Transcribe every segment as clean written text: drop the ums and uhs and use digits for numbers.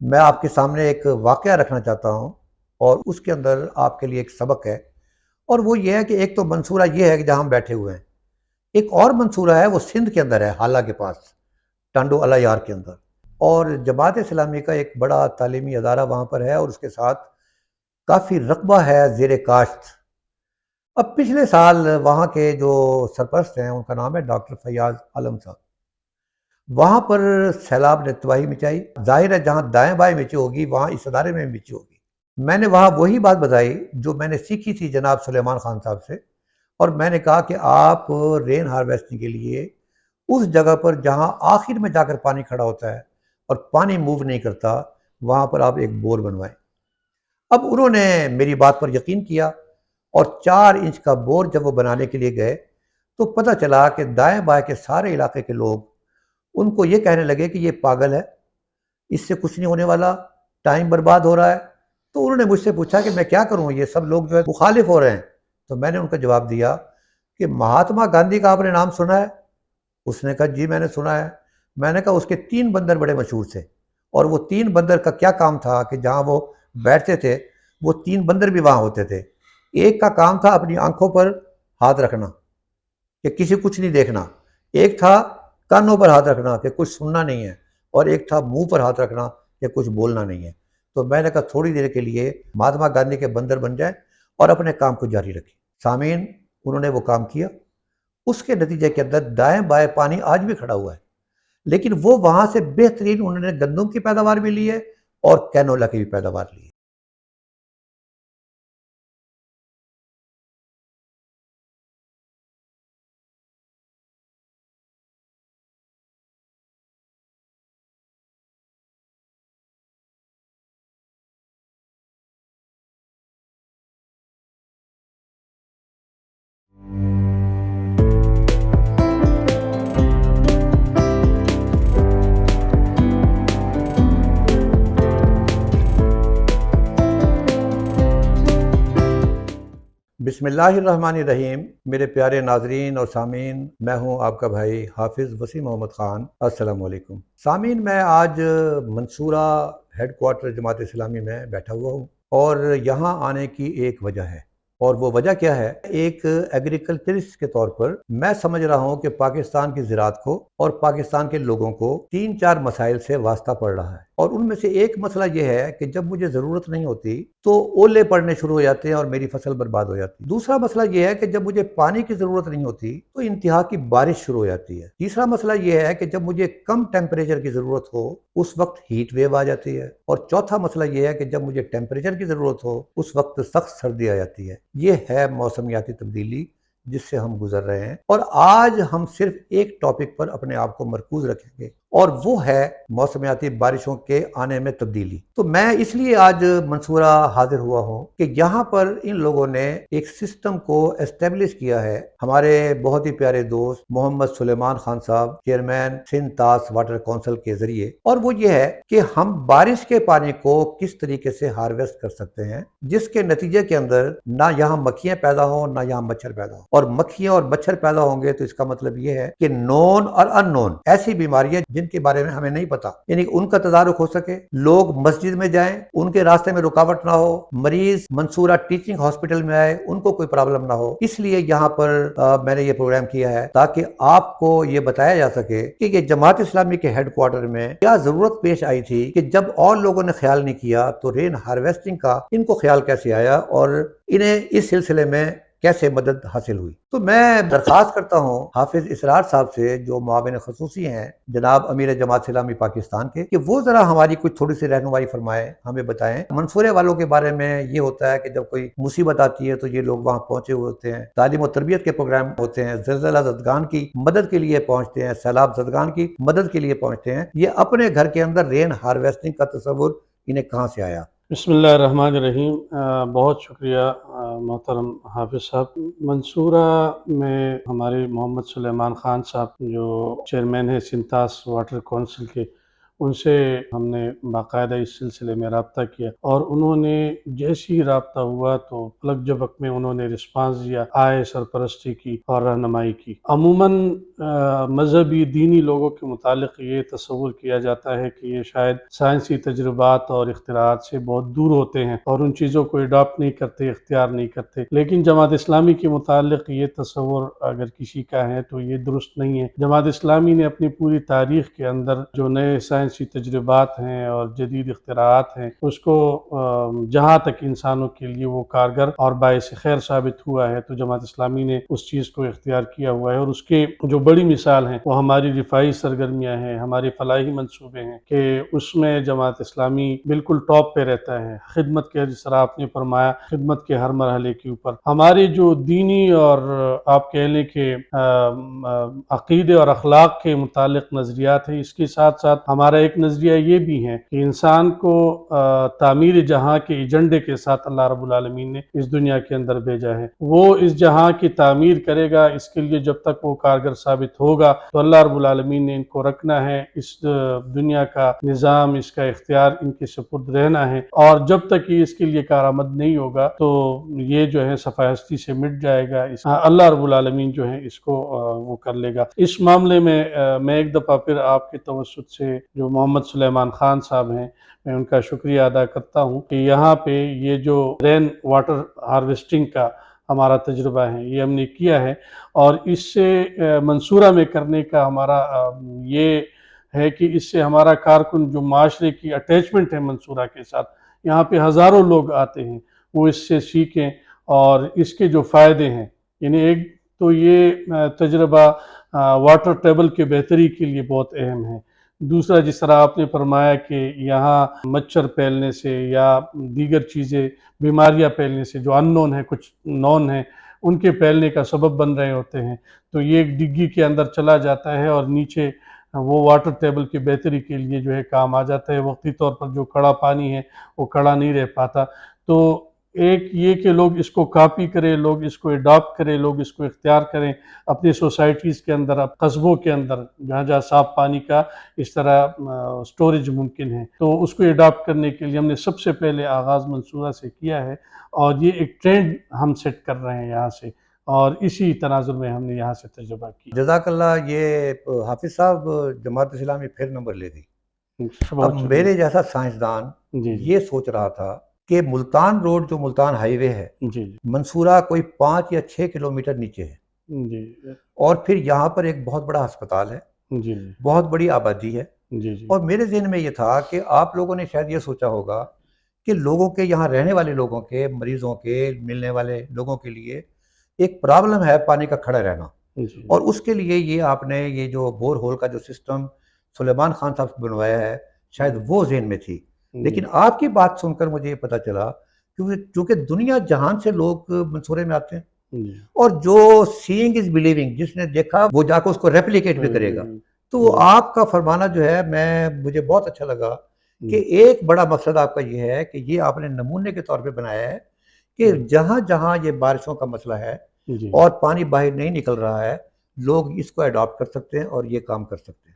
میں آپ کے سامنے ایک واقعہ رکھنا چاہتا ہوں اور اس کے اندر آپ کے لیے ایک سبق ہے، اور وہ یہ ہے کہ ایک تو منصورہ یہ ہے کہ جہاں ہم بیٹھے ہوئے ہیں، ایک اور منصورہ ہے وہ سندھ کے اندر ہے، حالہ کے پاس، ٹانڈو اللہ یار کے اندر، اور جماعت اسلامی کا ایک بڑا تعلیمی ادارہ وہاں پر ہے، اور اس کے ساتھ کافی رقبہ ہے زیر کاشت۔ اب پچھلے سال وہاں کے جو سرپرست ہیں ان کا نام ہے ڈاکٹر فیاض عالم صاحب، وہاں پر سیلاب نے تباہی مچائی۔ ظاہر ہے جہاں دائیں بائیں مچی ہوگی وہاں اس ادارے میں بھی مچی ہوگی۔ میں نے وہاں وہی بات بتائی جو میں نے سیکھی تھی جناب سلیمان خان صاحب سے، اور میں نے کہا کہ آپ رین ہارویسٹنگ کے لیے اس جگہ پر جہاں آخر میں جا کر پانی کھڑا ہوتا ہے اور پانی موو نہیں کرتا، وہاں پر آپ ایک بور بنوائیں۔ اب انہوں نے میری بات پر یقین کیا، اور 4 انچ کا بور جب وہ بنانے کے لیے گئے تو پتہ چلا کہ دائیں بائیں کے سارے علاقے کے لوگ ان کو یہ کہنے لگے کہ یہ پاگل ہے، اس سے کچھ نہیں ہونے والا، ٹائم برباد ہو رہا ہے۔ تو انہوں نے مجھ سے پوچھا کہ میں کیا کروں، یہ سب لوگ جو ہے مخالف ہو رہے ہیں۔ تو میں نے ان کا جواب دیا کہ مہاتما گاندھی کا آپ نے نام سنا ہے؟ اس نے کہا جی میں نے سنا ہے۔ میں نے کہا اس کے 3 بندر بڑے مشہور تھے، اور وہ 3 بندر کا کیا کام تھا کہ جہاں وہ بیٹھتے تھے وہ 3 بندر بھی وہاں ہوتے تھے۔ ایک کا کام تھا اپنی آنکھوں پر ہاتھ رکھنا کہ کسی کچھ نہیں دیکھنا، ایک تھا کانوں پر ہاتھ رکھنا کہ کچھ سننا نہیں ہے، اور ایک تھا منہ پر ہاتھ رکھنا کہ کچھ بولنا نہیں ہے۔ تو میں نے کہا تھوڑی دیر کے لیے مہاتما گاندھی کے بندر بن جائیں اور اپنے کام کو جاری رکھیں۔ سامعین، انہوں نے وہ کام کیا۔ اس کے نتیجے کے اندر دائیں بائیں پانی آج بھی کھڑا ہوا ہے، لیکن وہ وہاں سے بہترین انہوں نے گندم کی پیداوار بھی لی ہے اور کینولا کی بھی پیداوار لی ہے۔ بسم اللہ الرحمن الرحیم۔ میرے پیارے ناظرین اور سامعین، میں ہوں آپ کا بھائی حافظ وسیم محمد خان۔ السلام علیکم سامعین، میں آج منصورہ ہیڈ کوارٹر جماعت اسلامی میں بیٹھا ہوا ہوں، اور یہاں آنے کی ایک وجہ ہے، اور وہ وجہ کیا ہے؟ ایک ایگریکلچرسٹ کے طور پر میں سمجھ رہا ہوں کہ پاکستان کی زراعت کو اور پاکستان کے لوگوں کو 3-4 مسائل سے واسطہ پڑ رہا ہے، اور ان میں سے ایک مسئلہ یہ ہے کہ جب مجھے ضرورت نہیں ہوتی تو اولے پڑنے شروع ہو جاتے ہیں اور میری فصل برباد ہو جاتی ہے۔ دوسرا مسئلہ یہ ہے کہ جب مجھے پانی کی ضرورت نہیں ہوتی تو انتہا کی بارش شروع ہو جاتی ہے۔ تیسرا مسئلہ یہ ہے کہ جب مجھے کم ٹیمپریچر کی ضرورت ہو اس وقت ہیٹ ویو آ جاتی ہے، اور چوتھا مسئلہ یہ ہے کہ جب مجھے ٹیمپریچر کی ضرورت ہو اس وقت سخت سردی آ جاتی ہے۔ یہ ہے موسمیاتی تبدیلی جس سے ہم گزر رہے ہیں، اور آج ہم صرف ایک ٹاپک پر اپنے آپ کو مرکوز رکھیں گے، اور وہ ہے موسمیاتی بارشوں کے آنے میں تبدیلی۔ تو میں اس لیے آج منصورہ حاضر ہوا ہوں کہ یہاں پر ان لوگوں نے ایک سسٹم کو اسٹیبلش کیا ہے، ہمارے بہت ہی پیارے دوست محمد سلیمان خان صاحب، چیئرمین سندھ طاس واٹر کونسل کے ذریعے، اور وہ یہ ہے کہ ہم بارش کے پانی کو کس طریقے سے ہارویسٹ کر سکتے ہیں جس کے نتیجے کے اندر نہ یہاں مکھیاں پیدا ہوں نہ یہاں مچھر پیدا ہوں۔ اور مکھیاں اور مچھر پیدا ہوں گے تو اس کا مطلب یہ ہے کہ نون اور ان نون ایسی بیماریاں جن کے بارے میں ہمیں نہیں پتا، یعنی ان کا تدارک ہو سکے، لوگ مسجد میں جائیں ان کے راستے میں رکاوٹ نہ ہو، مریض منصورہ ٹیچنگ ہاسپٹل میں آئے ان کو کوئی پرابلم نہ ہو۔ اس لیے یہاں پر میں نے یہ پروگرام کیا ہے تاکہ آپ کو یہ بتایا جا سکے کہ یہ جماعت اسلامی کے ہیڈ کوارٹر میں کیا ضرورت پیش آئی تھی کہ جب اور لوگوں نے خیال نہیں کیا تو رین ہارویسٹنگ کا ان کو خیال کیسے آیا، اور انہیں اس سلسلے میں کیسے مدد حاصل ہوئی۔ تو میں درخواست کرتا ہوں حافظ اسرار صاحب سے جو معاون خصوصی ہیں جناب امیر جماعت اسلامی پاکستان کے، کہ وہ ذرا ہماری کچھ تھوڑی سی رہنمائی فرمائیں، ہمیں بتائیں۔ منصورے والوں کے بارے میں یہ ہوتا ہے کہ جب کوئی مصیبت آتی ہے تو یہ لوگ وہاں پہنچے ہوئے ہوتے ہیں، تعلیم و تربیت کے پروگرام ہوتے ہیں، زلزلہ زدگان کی مدد کے لیے پہنچتے ہیں، سیلاب زدگان کی مدد کے لیے پہنچتے ہیں۔ یہ اپنے گھر کے اندر رین ہارویسٹنگ کا تصور انہیں کہاں سے آیا؟ بسم اللہ الرحمن الرحیم۔ بہت شکریہ محترم حافظ صاحب۔ منصورہ میں ہمارے محمد سلیمان خان صاحب جو چیئرمین ہیں سندھ طاس واٹر کونسل کے، ان سے ہم نے باقاعدہ اس سلسلے میں رابطہ کیا، اور انہوں نے جیسی ہی رابطہ ہوا تو پلک جھپک میں انہوں نے رسپانس دیا، آئے، سرپرستی کی اور رہنمائی کی۔ عموماً مذہبی دینی لوگوں کے متعلق یہ تصور کیا جاتا ہے کہ یہ شاید سائنسی تجربات اور اختراعات سے بہت دور ہوتے ہیں اور ان چیزوں کو اڈاپٹ نہیں کرتے، اختیار نہیں کرتے، لیکن جماعت اسلامی کے متعلق یہ تصور اگر کسی کا ہے تو یہ درست نہیں ہے۔ جماعت اسلامی نے اپنی پوری تاریخ کے اندر جو نئے سائنسی تجربات ہیں اور جدید اختراعات ہیں اس کو جہاں تک انسانوں کے لیے وہ کارگر اور باعث خیر ثابت ہوا ہے تو جماعت اسلامی نے اس چیز کو اختیار کیا ہوا ہے، اور اس کے جو بڑی مثال ہیں وہ ہماری رفاہی سرگرمیاں ہیں، ہمارے فلاحی منصوبے ہیں کہ اس میں جماعت اسلامی بالکل ٹاپ پہ رہتا ہے۔ خدمت کے، جس طرح آپ نے فرمایا، خدمت کے ہر مرحلے کے اوپر ہمارے جو دینی اور آپ کہہ لیں کہ عقیدے اور اخلاق کے متعلق نظریات ہیں، اس کے ساتھ ساتھ ہمارا ایک نظریہ یہ بھی ہے کہ انسان کو تعمیر جہاں کے ایجنڈے کے ساتھ اللہ رب العالمین نے اس دنیا کے اندر بھیجا ہے۔ وہ اس جہاں کی تعمیر کرے گا، اس کے لیے جب تک وہ کارگر ثابت ہوگا تو اللہ رب العالمین نے ان کو رکھنا ہے، اس دنیا کا نظام، اس کا اختیار ان کے سپرد رہنا ہے، اور جب تک یہ اس کے لیے کارآمد نہیں ہوگا تو یہ جو ہے صفحہ ہستی سے مٹ جائے گا۔ اللہ رب العالمین جو ہے اس کو وہ کر لے گا۔ اس معاملے میں میں ایک دفعہ پھر آپ کے توسط سے جو محمد سلیمان خان صاحب ہیں، میں ان کا شکریہ ادا کرتا ہوں کہ یہاں پہ یہ جو رین واٹر ہارویسٹنگ کا ہمارا تجربہ ہے یہ ہم نے کیا ہے، اور اس سے منصورہ میں کرنے کا ہمارا یہ ہے کہ اس سے ہمارا کارکن جو معاشرے کی اٹیچمنٹ ہے منصورہ کے ساتھ، یہاں پہ ہزاروں لوگ آتے ہیں، وہ اس سے سیکھیں اور اس کے جو فائدے ہیں، یعنی ایک تو یہ تجربہ واٹر ٹیبل کے بہتری کے لیے بہت اہم ہے۔ دوسرا، جس طرح آپ نے فرمایا کہ یہاں مچھر پھیلنے سے یا دیگر چیزیں، بیماریاں پھیلنے سے جو ان نون ہیں، کچھ نون ہیں، ان کے پھیلنے کا سبب بن رہے ہوتے ہیں، تو یہ ایک ڈگی کے اندر چلا جاتا ہے اور نیچے وہ واٹر ٹیبل کی بہتری کے لیے جو ہے کام آ جاتا ہے۔ وقتی طور پر جو کڑا پانی ہے وہ کڑا نہیں رہ پاتا۔ تو ایک یہ کہ لوگ اس کو کاپی کریں، لوگ اس کو اڈاپٹ کریں، لوگ اس کو اختیار کریں اپنی سوسائٹیز کے اندر، اب قصبوں کے اندر جہاں جہاں صاف پانی کا اس طرح سٹوریج ممکن ہے، تو اس کو اڈاپٹ کرنے کے لیے ہم نے سب سے پہلے آغاز منصورہ سے کیا ہے، اور یہ ایک ٹرینڈ ہم سیٹ کر رہے ہیں یہاں سے، اور اسی تناظر میں ہم نے یہاں سے تجربہ کیا۔ جزاک اللہ۔ یہ حافظ صاحب جماعت اسلامی پھر نمبر لے گئی۔ اب بہت شکریہ۔ میرے جیسا سائنسدان جی جی یہ سوچ رہا تھا کہ ملتان روڈ جو ملتان ہائی وے ہے، جی منصورہ کوئی 5 یا 6 کلومیٹر نیچے ہے، جی اور پھر یہاں پر ایک بہت بڑا ہسپتال ہے، جی بہت بڑی آبادی ہے، جی جی اور میرے ذہن میں یہ تھا کہ آپ لوگوں نے شاید یہ سوچا ہوگا کہ لوگوں کے یہاں رہنے والے لوگوں کے، مریضوں کے، ملنے والے لوگوں کے لیے ایک پرابلم ہے پانی کا کھڑا رہنا، جی اور اس کے لیے یہ آپ نے یہ جو بور ہول کا جو سسٹم سلیمان خان صاحب سے بنوایا ہے، شاید وہ ذہن میں تھی۔ لیکن آپ کی بات سن کر مجھے یہ پتہ چلا کیونکہ دنیا جہان سے لوگ منصورے میں آتے ہیں، جی اور جو سینگ از بلیونگ، جس نے دیکھا وہ جا کے اس کو ریپلیکیٹ بھی کرے گا۔ تو وہ آپ کا فرمانا جو ہے مجھے بہت اچھا لگا کہ ایک بڑا مقصد آپ کا یہ ہے کہ یہ آپ نے نمونے کے طور پہ بنایا ہے کہ جہاں جہاں یہ بارشوں کا مسئلہ ہے جی اور پانی باہر نہیں نکل رہا ہے، لوگ اس کو اڈاپٹ کر سکتے ہیں اور یہ کام کر سکتے ہیں۔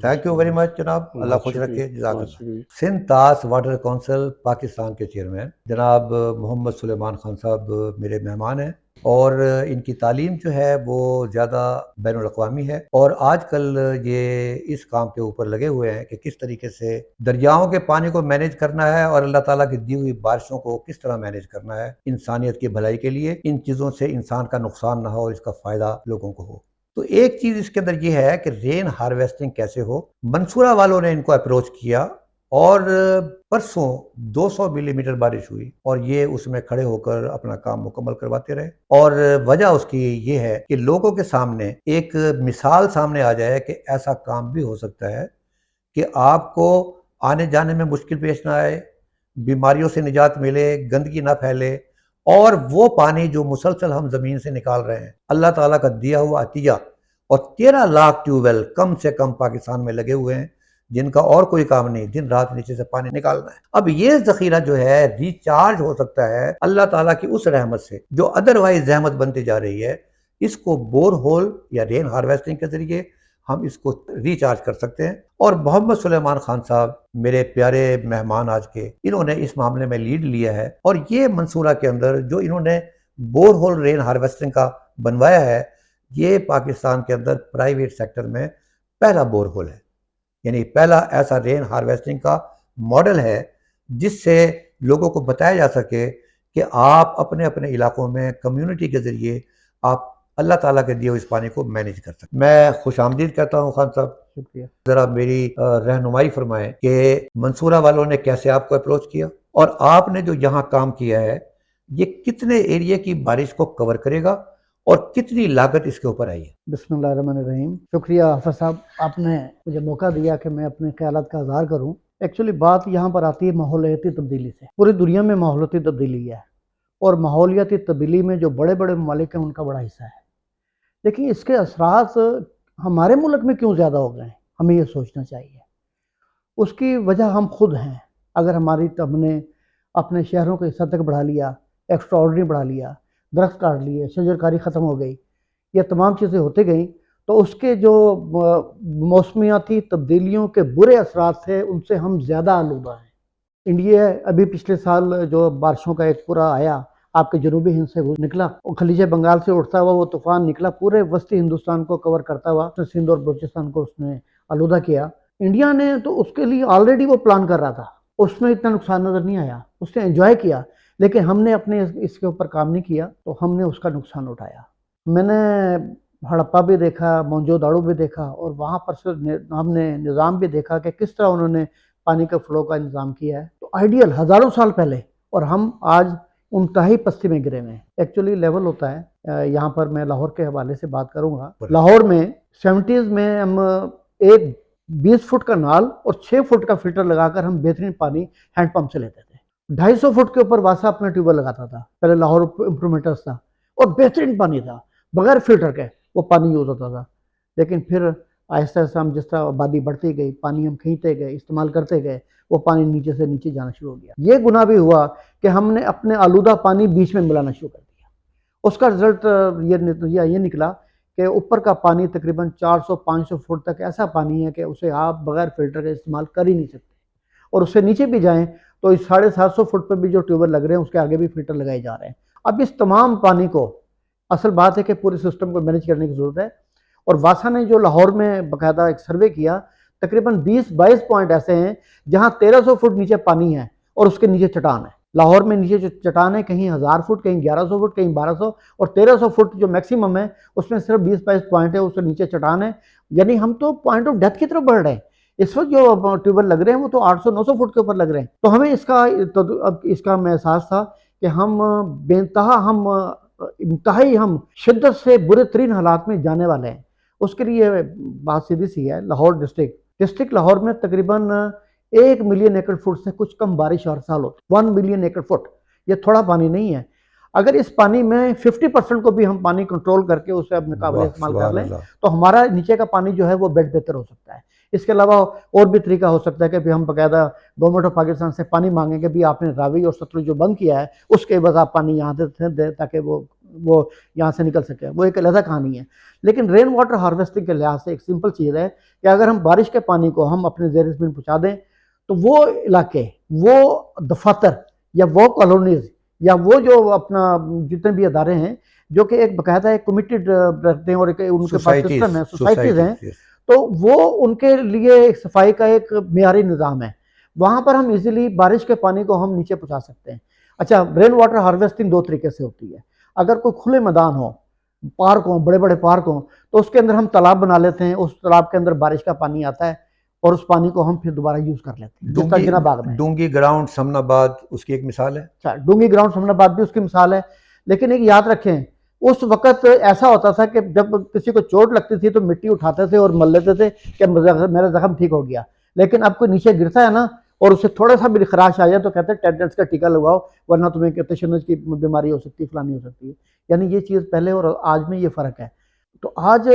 تھینک یو ویری مچ جناب، اللہ بہت خوش شکریہ، رکھے، جزاک بہت اللہ۔ شکریہ۔ سندھ طاس واٹر کونسل پاکستان کے چیئرمین جناب محمد سلیمان خان صاحب میرے مہمان ہیں، اور ان کی تعلیم جو ہے وہ زیادہ بین الاقوامی ہے، اور آج کل یہ اس کام کے اوپر لگے ہوئے ہیں کہ کس طریقے سے دریاؤں کے پانی کو مینیج کرنا ہے اور اللہ تعالیٰ کی دی ہوئی بارشوں کو کس طرح مینیج کرنا ہے انسانیت کی بھلائی کے لیے، ان چیزوں سے انسان کا نقصان نہ ہو اور اس کا فائدہ لوگوں کو ہو۔ تو ایک چیز اس کے اندر یہ ہے کہ رین ہارویسٹنگ کیسے ہو۔ منصورہ والوں نے ان کو اپروچ کیا، اور پرسوں 200 ملی میٹر بارش ہوئی، اور یہ اس میں کھڑے ہو کر اپنا کام مکمل کرواتے رہے، اور وجہ اس کی یہ ہے کہ لوگوں کے سامنے ایک مثال سامنے آ جائے کہ ایسا کام بھی ہو سکتا ہے کہ آپ کو آنے جانے میں مشکل پیش نہ آئے، بیماریوں سے نجات ملے، گندگی نہ پھیلے، اور وہ پانی جو مسلسل ہم زمین سے نکال رہے ہیں، اللہ تعالیٰ کا دیا ہوا عطیہ، اور 13 لاکھ ٹیوب ویل کم سے کم پاکستان میں لگے ہوئے ہیں جن کا اور کوئی کام نہیں، دن رات نیچے سے پانی نکالنا ہے۔ اب یہ ذخیرہ جو ہے ریچارج ہو سکتا ہے اللہ تعالیٰ کی اس رحمت سے جو ادروائز زحمت بنتی جا رہی ہے، اس کو بور ہول یا رین ہارویسٹنگ کے ذریعے ہم اس کو ریچارج کر سکتے ہیں۔ اور محمد سلیمان خان صاحب میرے پیارے مہمان آج کے، انہوں نے اس معاملے میں لیڈ لیا ہے، اور یہ منصورہ کے اندر جو انہوں نے بور ہول رین ہارویسٹنگ کا بنوایا ہے، یہ پاکستان کے اندر پرائیویٹ سیکٹر میں پہلا بور ہول ہے، یعنی پہلا ایسا رین ہارویسٹنگ کا ماڈل ہے جس سے لوگوں کو بتایا جا سکے کہ آپ اپنے اپنے علاقوں میں کمیونٹی کے ذریعے آپ اللہ تعالیٰ کے دیے ہوئے اس پانی کو مینیج کر سکتے۔ میں خوش آمدید کہتا ہوں خان صاحب، شکریہ۔ ذرا میری رہنمائی فرمائیں کہ منصورہ والوں نے کیسے آپ کو اپروچ کیا، اور آپ نے جو یہاں کام کیا ہے یہ کتنے ایریے کی بارش کو کور کرے گا اور کتنی لاگت اس کے اوپر آئی ہے؟ بسم اللہ الرحمن الرحیم۔ شکریہ حافظ صاحب، آپ نے مجھے موقع دیا کہ میں اپنے خیالات کا اظہار کروں۔ ایکچولی بات یہاں پر آتی ہے ماحولیاتی تبدیلی سے۔ پوری دنیا میں ماحولیاتی تبدیلی ہے، اور ماحولیاتی تبدیلی میں جو بڑے بڑے ممالک ہیں ان کا بڑا حصہ ہے، لیکن اس کے اثرات ہمارے ملک میں کیوں زیادہ ہو گئے ہیں، ہمیں یہ سوچنا چاہیے۔ اس کی وجہ ہم خود ہیں۔ اگر ہم نے اپنے شہروں کو حصہ تک بڑھا لیا، ایکسٹرا آرڈنری بڑھا لیا، درخت کاٹ لیے، شجر کاری ختم ہو گئی، یہ تمام چیزیں ہوتی گئیں، تو اس کے جو موسمیاتی تبدیلیوں کے برے اثرات تھے ان سے ہم زیادہ آلودہ ہیں۔ انڈیا ابھی پچھلے سال جو بارشوں کا ایک پورا آیا، آپ کے جنوبی ہند سے وہ نکلا، اور خلیج بنگال سے اٹھتا ہوا وہ طوفان نکلا، پورے وسطی ہندوستان کو کور کرتا ہوا، سندھ اور بلوچستان کو اس نے آلودہ کیا۔ انڈیا نے تو اس کے لیے آلریڈی وہ پلان کر رہا تھا، اس میں اتنا نقصان نظر نہیں آیا، اس نے انجوائے کیا، لیکن ہم نے اپنے اس کے اوپر کام نہیں کیا تو ہم نے اس کا نقصان اٹھایا۔ میں نے ہڑپا بھی دیکھا، موہنجو داڑو بھی دیکھا، اور وہاں پر سے ہم نے نظام بھی دیکھا کہ کس طرح انہوں نے پانی کا فلو کا انتظام کیا ہے۔ تو آئیڈیل ہزاروں سال پہلے، اور ہم آج انتہائی پستی میں گرے ہوئے ہیں۔ ایکچولی لیول ہوتا ہے، یہاں پر میں لاہور کے حوالے سے بات کروں گا۔ لاہور میں 70s میں ہم ایک 20 فٹ کا نال اور 6 فٹ کا فلٹر لگا کر ہم بہترین پانی ہینڈ پمپ سے لیتے تھے۔ 250 فٹ کے اوپر واسا اپنا ٹیوبر لگاتا تھا، پہلے لاہور امپرومنٹس تھا، اور بہترین پانی تھا، بغیر فلٹر کے وہ پانی یوز ہوتا تھا۔ لیکن پھر آہستہ آہستہ ہم جس طرح آبادی بڑھتی گئی، پانی ہم کھینچتے گئے، استعمال کرتے گئے، وہ پانی نیچے سے نیچے جانا شروع ہو گیا۔ یہ گناہ بھی ہوا کہ ہم نے اپنے آلودہ پانی بیچ میں ملانا شروع کر دیا۔ اس کا رزلٹ یہ نکلا کہ اوپر کا پانی تقریباً 400-500 فٹ تک ایسا پانی ہے کہ اسے آپ بغیر فلٹر کے استعمال کر ہی نہیں سکتے، اور اس سے نیچے بھی جائیں تو اس 750 فٹ پہ بھی جو ٹیوبر لگ رہے ہیں اس کے آگے بھی فلٹر لگائے جا رہے ہیں۔ اب اس تمام پانی کو، اصل بات ہے کہ پورے سسٹم کو مینیج کرنے کی ضرورت ہے، اور واسا نے جو لاہور میں باقاعدہ ایک سروے کیا، تقریباً 20-22 پوائنٹ ایسے ہیں جہاں 1300 فٹ نیچے پانی ہے اور اس کے نیچے چٹان ہے۔ لاہور میں نیچے جو چٹان ہے، کہیں 1000 فٹ، کہیں 1100 فٹ، کہیں 1200، اور 1300 فٹ جو میکسیمم ہے اس میں صرف 20-22 پوائنٹ ہے، اس سے نیچے چٹان ہے۔ یعنی ہم تو پوائنٹ آف ڈیتھ کی طرف بڑھ رہے ہیں۔ اس وقت جو ٹیوبر لگ رہے ہیں وہ تو 800-900 فٹ کے اوپر لگ رہے ہیں۔ تو ہمیں اس کا میں احساس تھا کہ ہم بے انتہائی ہم شدت سے برے ترین حالات میں جانے والے ہیں۔ اس کے لیے بات سیدھی سی ہے، لاہور ڈسٹرکٹ لاہور میں تقریباً 1 ملین ایکڑ فٹ سے کچھ کم بارش ہر سال ہوتی ہے۔ 1 ملین ایکڑ فٹ، یہ تھوڑا پانی نہیں ہے۔ اگر اس پانی میں 50% کو بھی ہم پانی کنٹرول کر کے اسے اپنے قابل استعمال کر لیں تو ہمارا نیچے کا پانی جو ہے وہ بہتر ہو سکتا ہے۔ اس کے علاوہ اور بھی طریقہ ہو سکتا ہے کہ ہم باقاعدہ گورنمنٹ آف پاکستان سے پانی مانگیں کہ بھی آپ نے راوی اور ستلج جو بند کیا ہے اس کے بعد آپ پانی یہاں دیں تاکہ وہ یہاں سے نکل سکے، وہ ایک علیحدہ کہانی ہے۔ لیکن رین واٹر ہارویسٹنگ کے لحاظ سے ایک سمپل چیز ہے کہ اگر ہم بارش کے پانی کو ہم اپنے زیر زمین پہنچا دیں تو وہ علاقے، وہ دفاتر یا وہ کالونیز یا وہ جو اپنا جتنے بھی ادارے ہیں جو کہ ایک باقاعدہ ایک کمیٹڈ رکھتے ہیں اور ان کے پاس سسٹم ہے، سوسائٹیز ہیں، تو وہ ان کے لیے ایک صفائی کا ایک معیاری نظام ہے، وہاں پر ہم ایزیلی بارش کے پانی کو ہم نیچے پہنچا سکتے ہیں۔ اچھا، رین واٹر ہارویسٹنگ 2 طریقے سے ہوتی ہے۔ اگر کوئی کھلے میدان ہو، پارک ہوں، بڑے بڑے پارک ہوں، تو اس کے اندر ہم تالاب بنا لیتے ہیں، اس تالاب کے اندر بارش کا پانی آتا ہے اور اس پانی کو ہم پھر دوبارہ یوز کر لیتے ہیں، جس طرح جناح باغ میں۔ ڈونگی گراؤنڈ سمن آباد اس کی ایک مثال ہے۔ اچھا، ڈونگی گراؤنڈ سمن آباد بھی اس کی مثال ہے، لیکن ایک یاد رکھیں، اس وقت ایسا ہوتا تھا کہ جب کسی کو چوٹ لگتی تھی تو مٹی اٹھاتے تھے اور مل لیتے تھے کہ میرا زخم ٹھیک ہو گیا، لیکن اب کوئی نیچے گرتا ہے نا اور اسے تھوڑا سا بھی خراش آ جائے تو کہتے ہیں ٹیٹنس کا ٹیکہ لگاؤ ورنہ تمہیں تشنج کی بیماری ہو سکتی ہے، فلانی ہو سکتی ہے۔ یعنی یہ چیز پہلے اور آج میں یہ فرق ہے۔ تو آج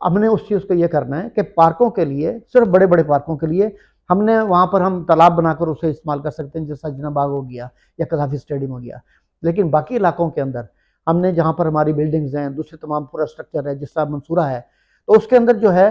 ہم نے اس چیز کو یہ کرنا ہے کہ پارکوں کے لیے، صرف بڑے بڑے پارکوں کے لیے ہم نے وہاں پر ہم تالاب بنا کر اسے استعمال کر سکتے ہیں، جیسا جناح باغ ہو گیا یا قذافی اسٹیڈیم ہو گیا۔ لیکن باقی علاقوں کے اندر ہم نے جہاں پر ہماری بلڈنگز ہیں، دوسرے تمام پورا اسٹرکچر ہے، جس طرح منصورہ ہے، تو اس کے اندر جو ہے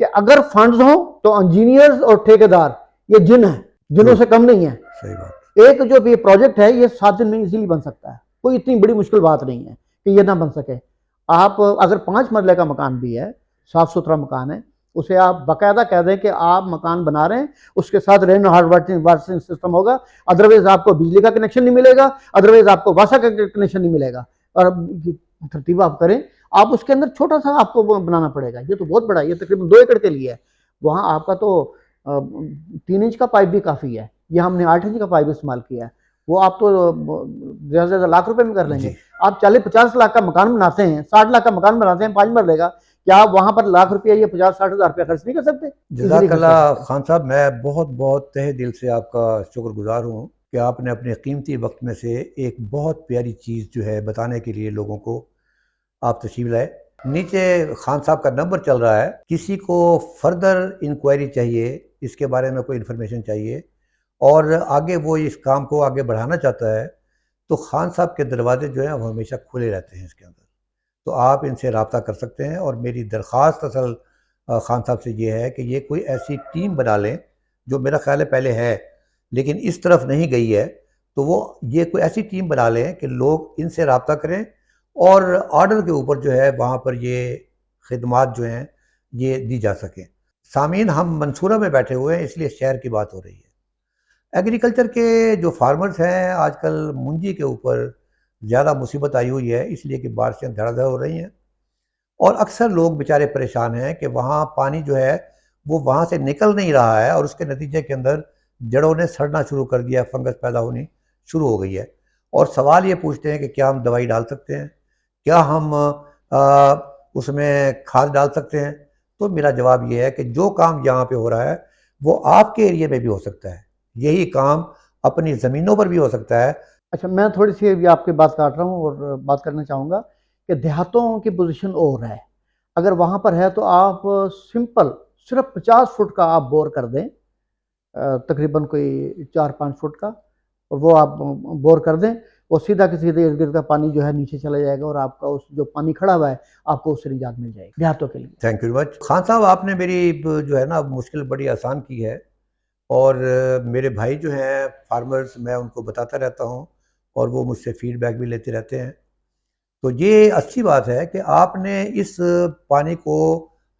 کہ اگر فنڈز ہوں تو انجینئرز اور ٹھیکیدار یہ جن ہیں، جنوں سے کم نہیں ہیں. صحیح بات. ایک جو یہ پروجیکٹ ہے یہ 7 دن میں ایزیلی بن سکتا ہے، کوئی اتنی بڑی مشکل بات نہیں ہے کہ یہ نہ بن سکے. آپ اگر 5 مرلے کا مکان بھی ہے، صاف ستھرا مکان ہے، اسے آپ باقاعدہ کہہ دیں کہ آپ مکان بنا رہے ہیں، اس کے ساتھ رین واٹر سسٹم ہوگا، ادروائز آپ کو بجلی کا کنیکشن نہیں ملے گا، ادروائز آپ کو واسا کا کنیکشن نہیں ملے گا. اور ترتیب آپ کریں، آپ اس کے اندر چھوٹا سا آپ کو بنانا پڑے گا. یہ تو بہت بڑا ہے، یہ تقریباً 2 ایکڑ کے لیے ہے. وہاں آپ کا تو 3 انچ کا پائپ بھی کافی ہے، یہ ہم نے 8 انچ کا پائپ استعمال کیا ہے. وہ آپ تو زیادہ سے زیادہ لاکھ روپے میں کر لیں گے. جی. آپ 40-50 لاکھ کا مکان بناتے ہیں، 60 لاکھ کا مکان بناتے ہیں 5 مرلے کا، کیا آپ وہاں پر لاکھ روپیہ یا 50-60 ہزار روپیہ خرچ نہیں کر سکتے؟ جزاک اللہ خان صاحب، میں بہت بہت تہ دل سے آپ کا شکر گزار ہوں کہ آپ نے اپنے قیمتی وقت میں سے ایک بہت پیاری چیز جو ہے بتانے کے لیے لوگوں کو آپ تشریف لائے. نیچے خان صاحب کا نمبر چل رہا ہے، کسی کو فردر انکوائری چاہیے، اس کے بارے میں کوئی انفارمیشن چاہیے اور آگے وہ اس کام کو آگے بڑھانا چاہتا ہے، تو خان صاحب کے دروازے جو ہیں وہ ہمیشہ کھلے رہتے ہیں اس کے اندر. تو آپ ان سے رابطہ کر سکتے ہیں. اور میری درخواست اصل خان صاحب سے یہ ہے کہ یہ کوئی ایسی ٹیم بنا لیں جو میرا خیال ہے پہلے ہے لیکن اس طرف نہیں گئی ہے، تو وہ یہ کوئی ایسی ٹیم بنا لیں کہ لوگ ان سے رابطہ کریں اور آرڈر کے اوپر جو ہے وہاں پر یہ خدمات جو ہیں یہ دی جا سکیں. سامعین، ہم منصورہ میں بیٹھے ہوئے ہیں، اس لیے شہر کی بات ہو رہی ہے. ایگریکلچر کے جو فارمرز ہیں آج کل منجی کے اوپر زیادہ مصیبت آئی ہوئی ہے، اس لیے کہ بارشیں دھڑا دھڑ ہو رہی ہیں اور اکثر لوگ بیچارے پریشان ہیں کہ وہاں پانی جو ہے وہ وہاں سے نکل نہیں رہا ہے اور اس کے نتیجے کے اندر جڑوں نے سڑنا شروع کر دیا، فنگس پیدا ہونی شروع ہو گئی ہے. اور سوال یہ پوچھتے ہیں کہ کیا ہم دوائی ڈال سکتے ہیں، کیا ہم اس میں کھاد ڈال سکتے ہیں؟ تو میرا جواب یہ ہے کہ جو کام یہاں پہ ہو رہا ہے وہ آپ کے ایریے میں بھی ہو سکتا ہے، یہی کام اپنی زمینوں پر بھی ہو سکتا ہے. اچھا، میں تھوڑی سی ابھی آپ کی بات کاٹ رہا ہوں اور بات کرنا چاہوں گا کہ دیہاتوں کی پوزیشن اور ہے. اگر وہاں پر ہے تو آپ سمپل صرف 50 فٹ کا آپ بور کر دیں، تقریباً کوئی 4-5 فٹ کا، اور وہ آپ بور کر دیں، وہ سیدھا کے سیدھے ارد گرد کا پانی جو ہے نیچے چلا جائے گا اور آپ کا اس جو پانی کھڑا ہوا ہے آپ کو اس سے نجات مل جائے گی دیہاتوں کے لیے. تھینک یو مچ خان صاحب، آپ نے میری جو ہے نا مشکل بڑی آسان کی ہے. اور میرے بھائی جو ہیں فارمرز، میں ان کو بتاتا رہتا ہوں اور وہ مجھ سے فیڈ بیک بھی لیتے رہتے ہیں. تو یہ اچھی بات ہے کہ آپ نے اس پانی کو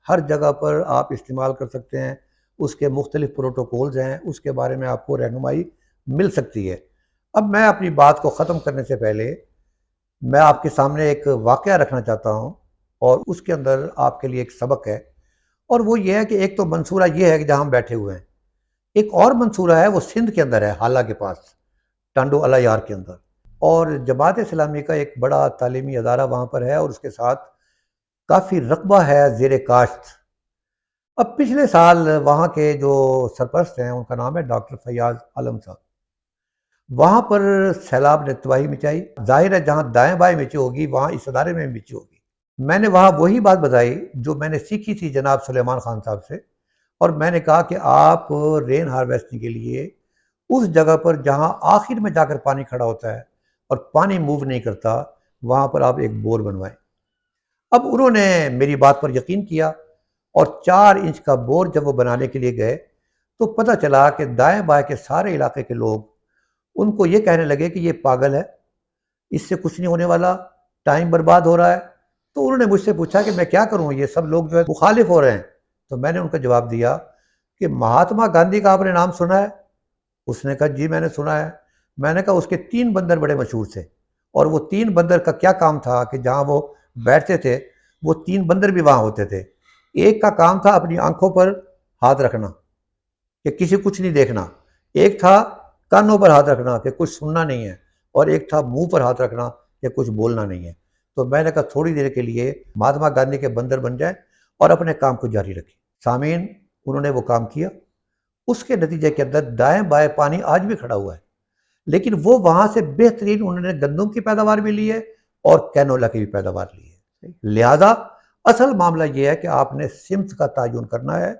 ہر جگہ پر آپ استعمال کر سکتے ہیں. اس کے مختلف پروٹوکولز ہیں، اس کے بارے میں آپ کو رہنمائی مل سکتی ہے. اب میں اپنی بات کو ختم کرنے سے پہلے میں آپ کے سامنے ایک واقعہ رکھنا چاہتا ہوں اور اس کے اندر آپ کے لیے ایک سبق ہے. اور وہ یہ ہے کہ ایک تو منصورہ یہ ہے کہ جہاں ہم بیٹھے ہوئے ہیں، ایک اور منصورہ ہے وہ سندھ کے اندر ہے، حالہ کے پاس، ٹانڈو اللہ یار کے اندر. اور جماعت اسلامی کا ایک بڑا تعلیمی ادارہ وہاں پر ہے اور اس کے ساتھ کافی رقبہ ہے زیر کاشت. اب پچھلے سال وہاں کے جو سرپرست ہیں ان کا نام ہے ڈاکٹر فیاض عالم صاحب، وہاں پر سیلاب نے تباہی مچائی. ظاہر ہے جہاں دائیں بائیں مچی ہوگی وہاں اس ادارے میں مچی ہوگی. میں نے وہاں وہی بات بتائی جو میں نے سیکھی تھی جناب سلیمان خان صاحب سے، اور میں نے کہا کہ آپ رین ہارویسٹنگ کے لیے اس جگہ پر جہاں آخر میں جا کر پانی کھڑا ہوتا ہے اور پانی موو نہیں کرتا، وہاں پر آپ ایک بور بنوائیں. اب انہوں نے میری بات پر یقین کیا اور 4 انچ کا بور جب وہ بنانے کے لیے گئے تو پتہ چلا کہ دائیں بائیں کے سارے علاقے کے لوگ ان کو یہ کہنے لگے کہ یہ پاگل ہے، اس سے کچھ نہیں ہونے والا، ٹائم برباد ہو رہا ہے. تو انہوں نے مجھ سے پوچھا کہ میں کیا کروں، یہ سب لوگ جو ہے مخالف ہو رہے ہیں. تو میں نے ان کا جواب دیا کہ مہاتما گاندھی کا آپ نے نام سنا ہے؟ اس نے کہا جی میں نے سنا ہے. میں نے کہا اس کے 3 بندر بڑے مشہور تھے اور وہ 3 بندر کا کیا کام تھا کہ جہاں وہ بیٹھتے تھے وہ 3 بندر بھی وہاں ہوتے تھے. ایک کا کام تھا اپنی آنکھوں پر ہاتھ رکھنا کہ کسی کچھ نہیں دیکھنا، ایک تھا کانوں پر ہاتھ رکھنا کہ کچھ سننا نہیں ہے، اور ایک تھا منہ پر ہاتھ رکھنا کہ کچھ بولنا نہیں ہے. تو میں نے کہا تھوڑی دیر کے لیے مہاتما گاندھی کے بندر بن جائیں اور اپنے کام کو جاری رکھیں. سامعین، انہوں نے وہ کام کیا. اس کے نتیجے کے اندر دائیں بائیں پانی آج بھی کھڑا ہوا ہے، لیکن وہ وہاں سے بہترین انہوں نے گندم کی پیداوار بھی لی ہے اور کینولا کی بھی پیداوار لی ہے. لہذا اصل معاملہ یہ ہے کہ آپ نے سمت کا تعین کرنا ہے.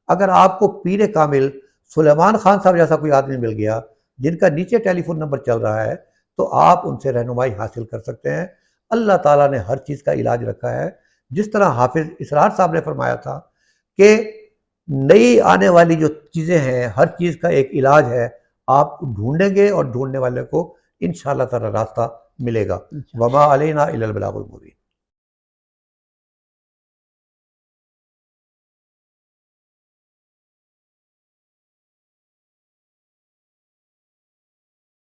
اگر آپ کو پیر کامل سلیمان خان صاحب جیسا کوئی آدمی مل گیا جن کا نیچے ٹیلی فون نمبر چل رہا ہے تو آپ ان سے رہنمائی حاصل کر سکتے ہیں. اللہ تعالیٰ نے ہر چیز کا علاج رکھا ہے. جس طرح حافظ اسرار صاحب نے فرمایا تھا کہ نئی آنے والی جو چیزیں ہیں ہر چیز کا ایک علاج ہے، آپ ڈھونڈیں گے اور ڈھونڈنے والے کو انشاءاللہ تعالی راستہ ملے گا۔ وما علینا الا البلاغ المبین۔